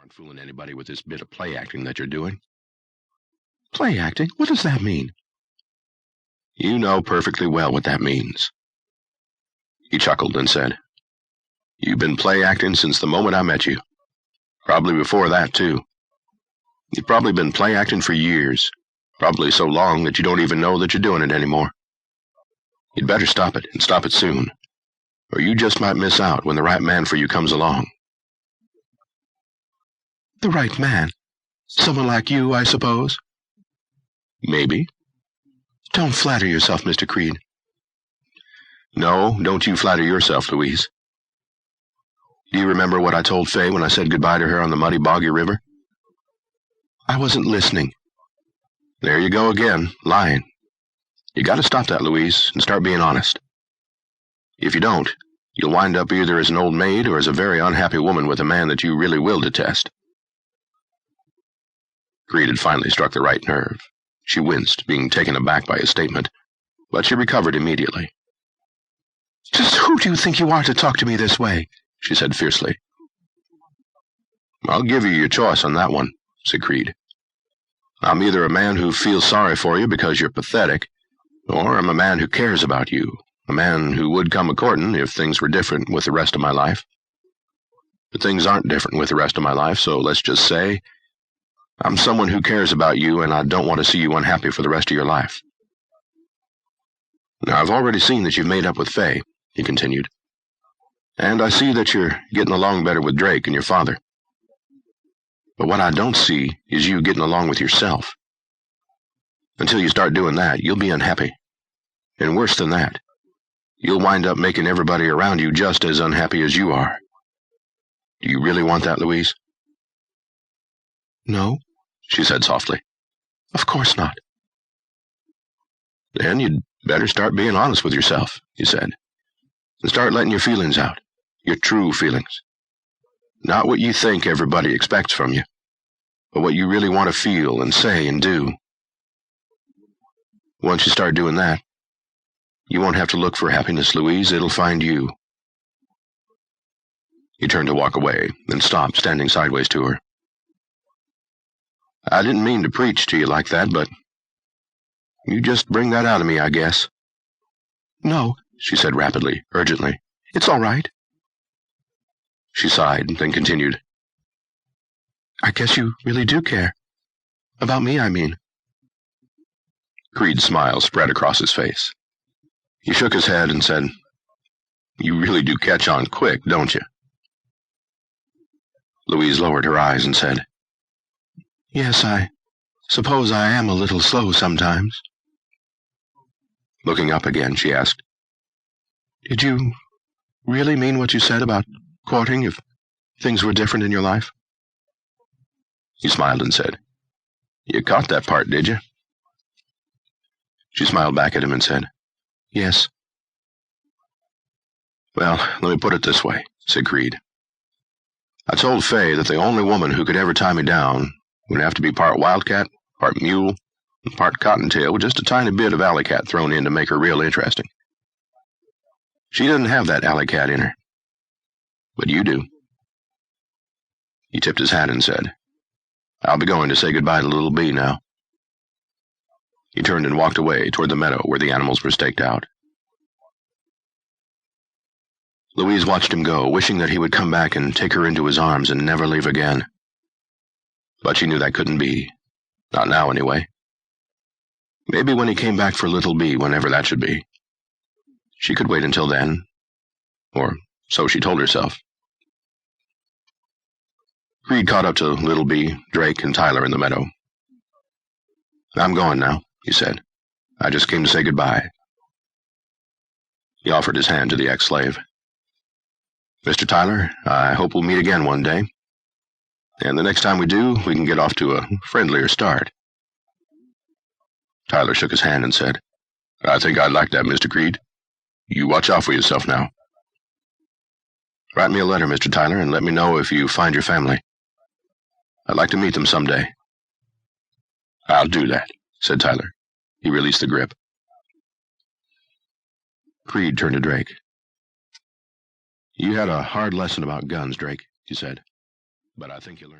aren't fooling anybody with this bit of play acting that you're doing. Play acting? What does that mean? You know perfectly well what that means. He chuckled and said, You've been play acting since the moment I met you. Probably before that, too. You've probably been play acting for years, probably so long that you don't even know that you're doing it anymore. You'd better stop it, and stop it soon, or you just might miss out when the right man for you comes along. The right man? Someone like you, I suppose? Maybe. Don't flatter yourself, Mr. Creed. No, don't you flatter yourself, Louise. Do you remember what I told Fay when I said goodbye to her on the muddy, boggy river? I wasn't listening. There you go again, lying. You got to stop that, Louise, and start being honest. If you don't, you'll wind up either as an old maid or as a very unhappy woman with a man that you really will detest. Creed had finally struck the right nerve. She winced, being taken aback by his statement, but she recovered immediately. Just who do you think you are to talk to me this way? She said fiercely. I'll give you your choice on that one, said Creed. I'm either a man who feels sorry for you because you're pathetic, or I'm a man who cares about you, a man who would come a-courtin' if things were different with the rest of my life. But things aren't different with the rest of my life, so let's just say I'm someone who cares about you, and I don't want to see you unhappy for the rest of your life. Now, I've already seen that you've made up with Fay, he continued, and I see that you're getting along better with Drake and your father. But what I don't see is you getting along with yourself. Until you start doing that, you'll be unhappy. And worse than that, you'll wind up making everybody around you just as unhappy as you are. Do you really want that, Louise? No, she said softly. Of course not. Then you'd better start being honest with yourself, he said, and start letting your feelings out, your true feelings. Not what you think everybody expects from you, but what you really want to feel and say and do. Once you start doing that, you won't have to look for happiness, Louise. It'll find you. He turned to walk away, then stopped, standing sideways to her. I didn't mean to preach to you like that, but you just bring that out of me, I guess. No, she said rapidly, urgently. It's all right. She sighed, then continued. I guess you really do care. About me, I mean. Creed's smile spread across his face. He shook his head and said, You really do catch on quick, don't you? Louise lowered her eyes and said, Yes, I suppose I am a little slow sometimes. Looking up again, she asked, Did you really mean what you said about courting if things were different in your life? He smiled and said, You caught that part, did you? She smiled back at him and said, Yes. Well, let me put it this way, said Creed. I told Fay that the only woman who could ever tie me down would have to be part wildcat, part mule, and part cottontail with just a tiny bit of alley cat thrown in to make her real interesting. She doesn't have that alley cat in her. But you do. He tipped his hat and said, I'll be going to say goodbye to Little Bee now. He turned and walked away toward the meadow where the animals were staked out. Louise watched him go, wishing that he would come back and take her into his arms and never leave again. But she knew that couldn't be. Not now, anyway. Maybe when he came back for Little Bee, whenever that should be. She could wait until then. Or so she told herself. Creed caught up to Little Bee, Drake, and Tyler in the meadow. I'm going now, he said. I just came to say goodbye. He offered his hand to the ex-slave. Mr. Tyler, I hope we'll meet again one day. And the next time we do, we can get off to a friendlier start. Tyler shook his hand and said, I think I'd like that, Mr. Creed. You watch out for yourself now. Write me a letter, Mr. Tyler, and let me know if you find your family. I'd like to meet them someday. I'll do that, said Tyler. He released the grip. Creed turned to Drake. You had a hard lesson about guns, Drake, he said. But I think you learned.